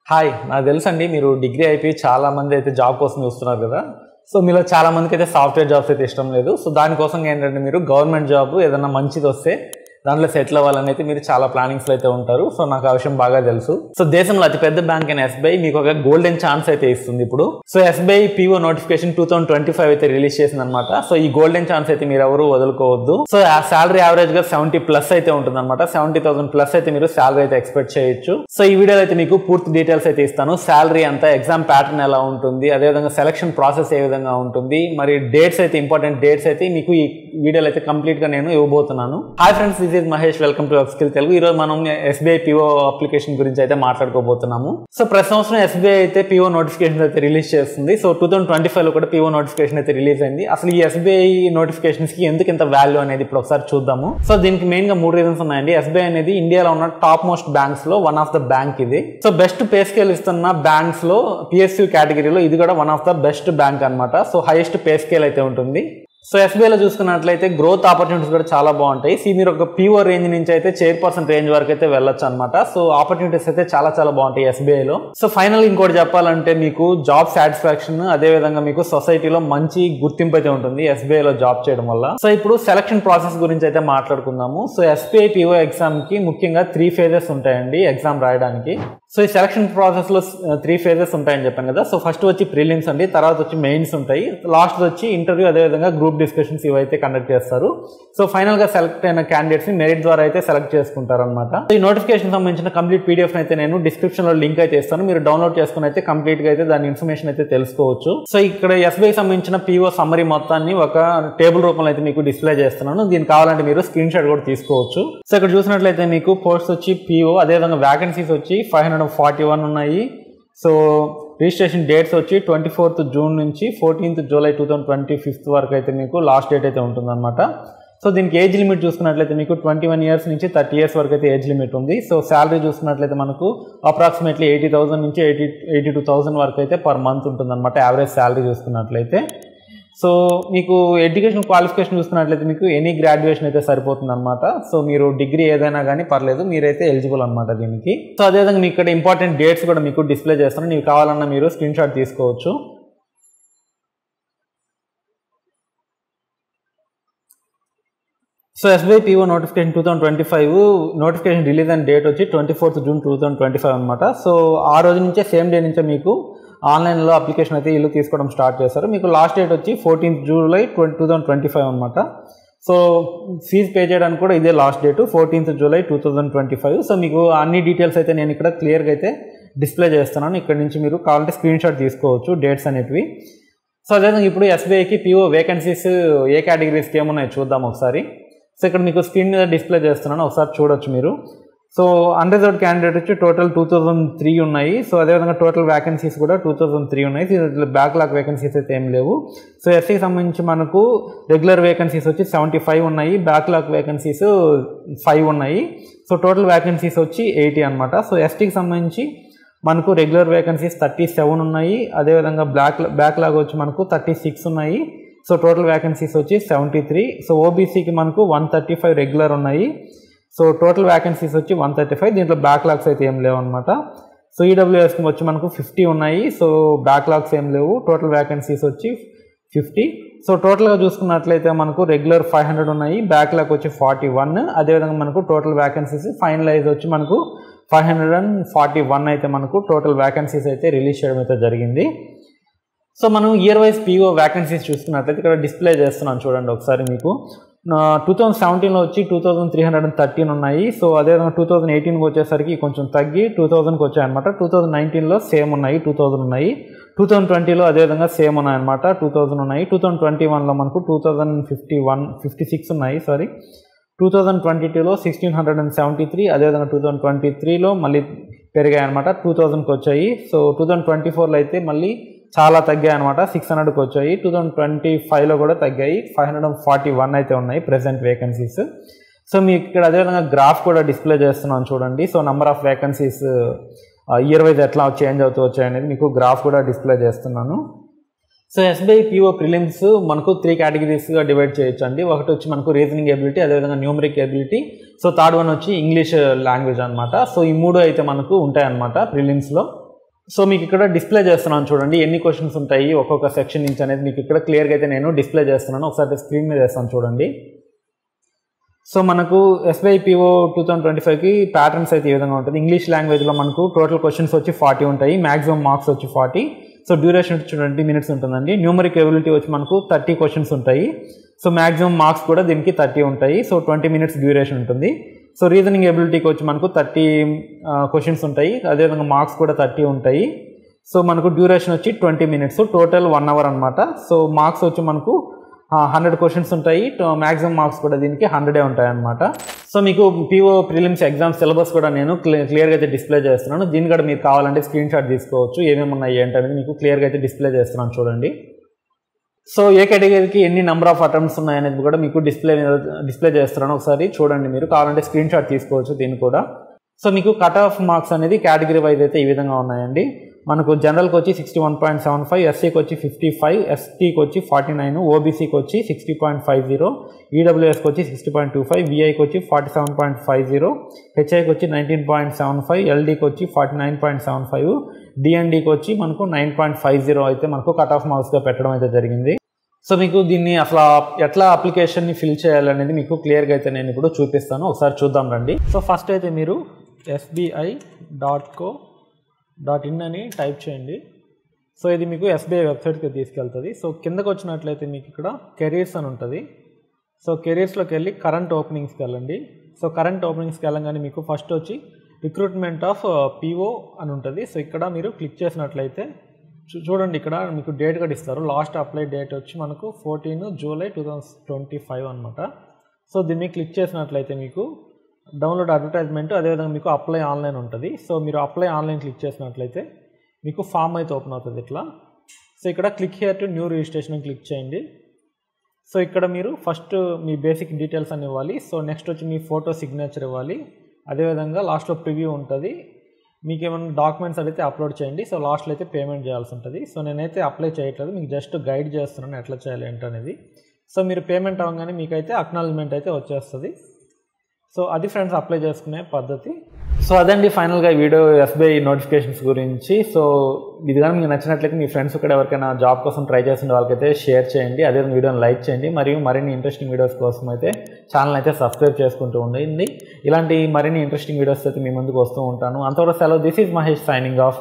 Hi, నాకు తెలుసండి మీరు డిగ్రీ అయిపోయి చాలా మంది అయితే జాబ్ కోసం చూస్తున్నారు కదా. సో మీలో చాలా మందికి అయితే సాఫ్ట్వేర్ జాబ్స్ అయితే ఇష్టం లేదు. సో దానికోసం ఏంటంటే మీరు గవర్నమెంట్ జాబ్ ఏదైనా మంచిది వస్తే దాంట్లో సెటిల్ అవ్వాలని అయితే మీరు చాలా ప్లానింగ్స్లో అయితే ఉంటారు. సో నాకు ఆ విషయం బాగా తెలుసు. సో దేశంలో అతిపెద్ద బ్యాంక్ అయిన ఎస్బీఐ మీకు ఒక గోల్డెన్ ఛాన్స్ అయితే ఇస్తుంది ఇప్పుడు. సో ఎస్బీఐ పీఓ నోటిఫికేషన్ 2025 అయితే రిలీజ్ చేసింది అనమాట. సో ఈ గోల్డెన్ ఛాన్స్ అయితే మీరు ఎవరు వదులుకోవద్దు. సో ఆ శాలరీ యావరేజ్ గా 70+ అయితే ఉంటుంది అనమాట. 70,000+ అయితే మీరు శాలరీ అయితే ఎక్స్పెక్ట్ చేయొచ్చు. సో ఈ వీడియోలో అయితే మీకు పూర్తి డీటెయిల్స్ అయితే ఇస్తాను. శాలరీ అంతా, ఎగ్జామ్ ప్యాటర్న్ ఎలా ఉంటుంది, అదేవిధంగా సెలక్షన్ ప్రాసెస్ ఏ విధంగా ఉంటుంది, మరి డేట్స్ అయితే, ఇంపార్టెంట్ డేట్స్ అయితే మీకు ఈ వీడియోలో అయితే కంప్లీట్ గా నేను ఇవ్వబోతున్నాను. Hi friends, this is Mahesh. Welcome to upskill Telugu. ఈ రోజు మనం ఎస్బీఐ పీఓ అప్లికేషన్ గురించి అయితే మాట్లాడుకోబోతున్నాము. సో ప్రతి సంవత్సరం ఎస్బీఐ అయితే పీఓ నోటిఫికేషన్ అయితే రిలీజ్ చేస్తుంది. సో 2025 లో కూడా పీఓ నోటిఫికేషన్ అయితే రిలీజ్ అయింది. అసలు ఈ ఎస్బీఐ నోటిఫికేషన్స్ కి ఎందుకు ఇంత వాల్యూ అనేది ఇప్పుడు ఒకసారి చూద్దాము. సో దీనికి మెయిన్ గా 3 రీజన్స్ ఉన్నాయండి. ఎస్బీఐ అనేది ఇండియాలో ఉన్న టాప్ మోస్ట్ బ్యాంక్స్ లో వన్ ఆఫ్ ద బ్యాంక్ ఇది. సో బెస్ట్ పే స్కేల్ ఇస్తున్న బ్యాంక్స్ లో పిఎస్యూ కేటగిరీలో ఇది కూడా one of the best bank అనమాట. సో హైయెస్ట్ పే స్కేల్ అయితే ఉంటుంది. సో ఎస్బీఐలో చూసుకున్నట్లయితే గ్రోత్ ఆపర్చునిటీస్ కూడా చాలా బాగుంటాయి. మీరు ఒక పీఓ రేంజ్ నుంచి అయితే చైర్పర్సన్ రేంజ్ వరకు అయితే వెళ్ళొచ్చు అనమాట. సో ఆపర్చునిటీస్ అయితే చాలా బాగుంటాయి ఎస్బీఐలో. సో ఫైనల్ ఇంకోటి చెప్పాలంటే మీకు జాబ్ సాటిస్ఫాక్షన్, అదే విధంగా మీకు సొసైటీలో మంచి గుర్తింపు అయితే ఉంటుంది ఎస్బీఐలో జాబ్ చేయడం వల్ల. సో ఇప్పుడు సెలక్షన్ ప్రాసెస్ గురించి అయితే మాట్లాడుకుందాము. సో ఎస్బీఐ పీఓ ఎగ్జామ్ కి ముఖ్యంగా 3 phases ఉంటాయండి ఎగ్జామ్ రాయడానికి. సో ఈ సెలక్షన్ ప్రాసెస్ లో 3 phases ఉంటాయని చెప్పాను కదా. సో ఫస్ట్ వచ్చి ప్రిలిమ్స్ అండి, తర్వాత వచ్చి మెయిన్స్ ఉంటాయి, లాస్ట్ వచ్చి ఇంటర్వ్యూ, అదేవిధంగా గ్రూప్ డిస్కషన్స్ ఇవైతే కండక్ట్ చేస్తారు. సో ఫైనల్ గా సెలెక్ట్ అయిన క్యాండిడేట్స్ ని మెరిట్ ద్వారా అయితే సెలెక్ట్ చేసుకుంటారు అనమాట. ఈ నోటిఫికేషన్ సంబంధించిన కంప్లీట్ పీడిఎఫ్ అయితే నేను డిస్క్రిప్షన్ లో లింక్ అయితే ఇస్తాను. మీరు డౌన్లోడ్ చేసుకుని అయితే కంప్లీట్ గా అయితే దాని ఇన్ఫర్మేషన్ అయితే తెలుసుకోవచ్చు. సో ఇక్కడ ఎస్బీఐ సంబంధించిన పీఓ సమ్మరీ మొత్తాన్ని ఒక టేబుల్ రూపంలో అయితే మీకు డిస్ప్లే చేస్తున్నాను. దీనికి కావాలంటే మీరు స్క్రీన్ షాట్ కూడా తీసుకోవచ్చు. సో ఇక్కడ చూసినట్లయితే మీకు పోస్ట్ వచ్చి పీఓ, అదేవిధంగా వ్యాకెన్సీస్ వచ్చి 541 ఉన్నాయి. సో రిజిస్ట్రేషన్ డేట్స్ వచ్చి 24th June నుంచి 14th July 2025 వరకు అయితే మీకు లాస్ట్ డేట్ అయితే ఉంటుందన్నమాట. సో దీనికి ఏజ్ లిమిట్ చూసుకున్నట్లయితే మీకు 21 years నుంచి 30 years వరకు అయితే ఏజ్ లిమిట్ ఉంది. సో శాలరీ చూసుకున్నట్లయితే మనకు అప్రాక్సిమేట్లీ 80,000 నుంచి 82,000 వరకు అయితే పర్ మంత్ ఉంటుందన్నమాట యావరేజ్ శాలరీ చూసుకున్నట్లయితే. సో మీకు ఎడ్యుకేషన్ క్వాలిఫికేషన్ చూసుకున్నట్లయితే మీకు ఎనీ గ్రాడ్యుయేషన్ అయితే సరిపోతుంది అనమాట. సో మీరు డిగ్రీ ఏదైనా కానీ పర్లేదు, మీరైతే ఎలిజిబుల్ అనమాట దీనికి. సో అదేవిధంగా మీకు ఇక్కడ ఇంపార్టెంట్ డేట్స్ కూడా మీకు డిస్ప్లే చేస్తాను. మీకు కావాలన్నా మీరు స్క్రీన్ షాట్ తీసుకోవచ్చు. So SBI PO notification 2025 notification release అయిన డేట్ వచ్చి 24th June 2025 అనమాట. సో ఆ రోజు నుంచే సేమ్ డే నుంచే మీకు ఆన్లైన్లో అప్లికేషన్ అయితే ఇల్లు తీసుకోవడం స్టార్ట్ చేస్తారు. మీకు లాస్ట్ డేట్ వచ్చి 14th July 2025 అనమాట. సో ఫీజు పే చేయడానికి కూడా ఇదే last date 14th July 2025. So మీకు అన్ని డీటెయిల్స్ అయితే నేను ఇక్కడ క్లియర్గా అయితే డిస్ప్లే చేస్తున్నాను. ఇక్కడ నుంచి మీరు కావాలంటే స్క్రీన్ షాట్ తీసుకోవచ్చు డేట్స్ అనేటివి. సో అదేవిధంగా ఇప్పుడు ఎస్బీఐకి పీఓ వేకెన్సీస్ ఏ కేటగిరీస్కి ఏమున్నాయి చూద్దాం ఒకసారి. సో ఇక్కడ మీకు స్క్రీన్ మీద డిస్ప్లే చేస్తున్నాను, ఒకసారి చూడొచ్చు మీరు. సో అన్రిజర్వ్డ్ క్యాండిడేట్ వచ్చి టోటల్ 2003 ఉన్నాయి. సో అదేవిధంగా టోటల్ వ్యాకెన్సీస్ కూడా 2003 ఉన్నాయి. బ్యాక్లాగ్ వేకెన్సీస్ అయితే ఏం లేవు. సో ఎస్సీకి సంబంధించి మనకు రెగ్యులర్ వేకెన్సీస్ వచ్చి 75 ఉన్నాయి, బ్యాక్లాగ్ వేకెన్సీస్ 5 ఉన్నాయి. సో టోటల్ వేకెన్సీస్ వచ్చి 80 అనమాట. సో ఎస్టీకి సంబంధించి మనకు రెగ్యులర్ వేకెన్సీస్ 37 ఉన్నాయి, అదేవిధంగా బ్యాక్లాగ్ వచ్చి మనకు 36 ఉన్నాయి. సో టోటల్ వేకెన్సీస్ వచ్చి 73. సో ఓబీసీకి మనకు 135 రెగ్యులర్ ఉన్నాయి. సో టోటల్ వేకెన్సీస్ వచ్చి 135, దీంట్లో బ్యాక్లాగ్స్ అయితే ఏం లేవు అనమాట. సో ఈడబ్ల్యూఎస్కి వచ్చి మనకు 50 ఉన్నాయి. సో బ్యాక్లాగ్స్ ఏం లేవు, టోటల్ వేకెన్సీస్ వచ్చి 50. సో టోటల్గా చూసుకున్నట్లయితే మనకు రెగ్యులర్ 500 ఉన్నాయి, బ్యాక్లాగ్ వచ్చి 41. అదేవిధంగా మనకు టోటల్ వేకెన్సీస్ ఫైనలైజ్ వచ్చి మనకు 541 అయితే మనకు టోటల్ వేకెన్సీస్ అయితే రిలీజ్ చేయడం అయితే జరిగింది. సో మనం ఇయర్ వైజ్ పీఓ వేకెన్సీస్ చూసుకున్నట్లయితే ఇక్కడ డిస్ప్లే చేస్తున్నాను చూడండి ఒకసారి. మీకు 2017లో వచ్చి 2313 ఉన్నాయి. సో అదేవిధంగా 2018కి వచ్చేసరికి కొంచెం తగ్గి 2000కి వచ్చాయన్నమాట. 2019లో సేమ్ ఉన్నాయి, 2000 ఉన్నాయి. 2020లో అదేవిధంగా సేమ్ ఉన్నాయన్నమాట, 2000 ఉన్నాయి. 2021లో మనకు 2056 ఉన్నాయి. 2022లో 1673, అదేవిధంగా 2023లో మళ్ళీ పెరిగాయి అనమాట, 2000కి వచ్చాయి. సో 2024లో అయితే మళ్ళీ చాలా తగ్గాయి అనమాట, 600కి వచ్చాయి. 2025లో కూడా తగ్గాయి, 541 అయితే ఉన్నాయి ప్రెసెంట్ వేకెన్సీస్. సో మీకు ఇక్కడ అదేవిధంగా గ్రాఫ్ కూడా డిస్ప్లే చేస్తున్నాను చూడండి. So number of vacancies year wise ఎట్లా చేంజ్ అవుతూ వచ్చాయి అనేది మీకు గ్రాఫ్ కూడా డిస్ప్లే చేస్తున్నాను. సో ఎస్బీఐ పీఓ ప్రిలిమ్స్ మనకు 3 కేటగిరీస్గా డివైడ్ చేయొచ్చు అండి. ఒకటి వచ్చి మనకు రీజనింగ్ ఎబిలిటీ, అదేవిధంగా numeric ability. So third one వచ్చి ఇంగ్లీష్ లాంగ్వేజ్ అనమాట. సో ఈ 3 అయితే మనకు ఉంటాయన్నమాట ప్రిలిమ్స్లో. సో మీకు ఇక్కడ డిస్ప్లే చేస్తున్నాను చూడండి, ఎన్ని క్వశ్చన్స్ ఉంటాయి ఒక్కొక్క సెక్షన్ నుంచి అనేది మీకు ఇక్కడ క్లియర్గా అయితే నేను డిస్ప్లే చేస్తున్నాను. ఒకసారి స్క్రీన్ మీద వేస్తాను చూడండి. సో మనకు ఎస్బీఐ పిఓ 2025కి ప్యాటర్న్స్ అయితే ఈ విధంగా ఉంటుంది. ఇంగ్లీష్ లాంగ్వేజ్లో మనకు టోటల్ క్వశ్చన్స్ వచ్చి 40 ఉంటాయి, మ్యాక్సిమం మార్క్స్ వచ్చి 40. సో డ్యూరేషన్ వచ్చి 20 minutes ఉంటుందండి. న్యూమరిక్ ఎబిలిటీ వచ్చి మనకు 30 క్వశ్చన్స్ ఉంటాయి. సో మ్యాక్సిమం మార్క్స్ కూడా దీనికి 30 ఉంటాయి. సో 20 minutes డ్యూరేషన్ ఉంటుంది. సో రీజనింగ్ ఎబిలిటీకి వచ్చి మనకు 30 క్వశ్చన్స్ ఉంటాయి, అదేవిధంగా మార్క్స్ కూడా 30 ఉంటాయి. సో మనకు డ్యూరేషన్ వచ్చి 20 minutes, టోటల్ 1 hour అనమాట. సో మార్క్స్ వచ్చి మనకు 100 క్వశ్చన్స్ ఉంటాయి, మ్యాక్సిమం మార్క్స్ కూడా దీనికి 100 ఉంటాయి అనమాట. సో మీకు పిఓ ప్రిలిమ్స్ ఎగ్జామ్ సిలబస్ కూడా నేను క్లియర్గా అయితే డిస్ప్లే చేస్తున్నాను. దీన్ని కూడా మీరు కావాలంటే స్క్రీన్ షాట్ తీసుకోవచ్చు, ఏమేమి ఉన్నాయి ఏంటనేది మీకు క్లియర్గా అయితే డిస్ప్లే చేస్తున్నాను చూడండి. సో ఏ కేటగిరీకి ఎన్ని నెంబర్ ఆఫ్ అటెంప్ట్స్ ఉన్నాయనేది కూడా మీకు డిస్ప్లే చేస్తున్నాను, ఒకసారి చూడండి. మీరు కావాలంటే స్క్రీన్ షాట్ తీసుకోవచ్చు దీన్ని కూడా. సో మీకు కట్ ఆఫ్ మార్క్స్ అనేది కేటగిరీ వైజ్ అయితే ఈ విధంగా ఉన్నాయండి. మనకు జనరల్కి వచ్చి 61.75, ఎస్సీకి వచ్చి 55, ఎస్టీకి వచ్చి 49, ఓబీసీకి వచ్చి 60.50, ఈడబ్ల్యూఎస్కి వచ్చి 60.25, విఐకి వచ్చి 47.50, హెచ్ఐకి వచ్చి 19.75, ఎల్డీకి వచ్చి 49.75, డిఎన్డీకి వచ్చి మనకు 9.50 అయితే మనకు కట్ ఆఫ్ మార్క్స్గా పెట్టడం అయితే జరిగింది. సో మీకు దీన్ని అసలు ఎట్లా అప్లికేషన్ని ఫిల్ చేయాలనేది మీకు క్లియర్గా అయితే నేను ఇప్పుడు చూపిస్తాను, ఒకసారి చూద్దాం రండి. సో ఫస్ట్ అయితే మీరు sbi.co.in అని టైప్ చేయండి. సో ఇది మీకు ఎస్బీఐ వెబ్సైట్కి తీసుకెళ్తుంది. సో కిందకు వచ్చినట్లయితే మీకు ఇక్కడ కెరీర్స్ అని ఉంటుంది. సో కెరీర్స్లోకి వెళ్ళి కరెంట్ ఓపెనింగ్స్కి వెళ్ళండి. సో కరెంట్ ఓపెనింగ్స్కి వెళ్ళంగానే మీకు ఫస్ట్ వచ్చి రిక్రూట్మెంట్ ఆఫ్ పిఓ అని ఉంటుంది. సో ఇక్కడ మీరు క్లిక్ చేసినట్లయితే చూడండి, ఇక్కడ మీకు డేట్ కూడా ఇస్తారు. లాస్ట్ అప్లై డేట్ వచ్చి మనకు 14 July 2025 అనమాట. సో దీన్ని క్లిక్ చేసినట్లయితే మీకు డౌన్లోడ్ అడ్వర్టైజ్మెంట్, అదేవిధంగా మీకు అప్లై ఆన్లైన్ ఉంటుంది. సో మీరు అప్లై ఆన్లైన్ క్లిక్ చేసినట్లయితే మీకు ఫామ్ అయితే ఓపెన్ అవుతుంది ఇట్లా. సో ఇక్కడ click here to new registration click చేయండి. సో ఇక్కడ మీరు ఫస్ట్ మీ బేసిక్ డీటెయిల్స్ అని ఇవ్వాలి. సో నెక్స్ట్ వచ్చి మీ ఫోటో సిగ్నేచర్ ఇవ్వాలి, అదేవిధంగా లాస్ట్లో ప్రివ్యూ ఉంటుంది. మీకు ఏమైనా డాక్యుమెంట్స్ అయితే అప్లోడ్ చేయండి. సో లాస్ట్లో అయితే పేమెంట్ చేయాల్సి ఉంటుంది. సో నేనైతే అప్లై చేయట్లేదు, మీకు జస్ట్ గైడ్ చేస్తున్నాను ఎట్లా చేయాలి ఏంటనేది. సో మీరు పేమెంట్ అవ్వగానే మీకైతే అక్నాలజ్మెంట్ అయితే వచ్చేస్తుంది. సో అది ఫ్రెండ్స్ అప్లై చేసుకునే పద్ధతి. సో అదండి ఫైనల్గా వీడియో ఎస్బీఐ నోటిఫికేషన్స్ గురించి. సో ఇది కానీ మీకు నచ్చినట్లయితే మీ ఫ్రెండ్స్ కూడా ఎవరికైనా జాబ్ కోసం ట్రై చేసిన వాళ్ళకైతే షేర్ చేయండి, అదే వీడియోని లైక్ చేయండి, మరియు మరిన్ని ఇంట్రెస్టింగ్ వీడియోస్ కోసం అయితే ఛానల్ అయితే సబ్స్క్రైబ్ చేసుకుంటూ ఉండండి. ఇలాంటి మరిన్ని ఇంట్రెస్టింగ్ వీడియోస్ అయితే మీ ముందుకు వస్తూ ఉంటాను. అంతవరకు సెలవు. This is Mahesh signing off.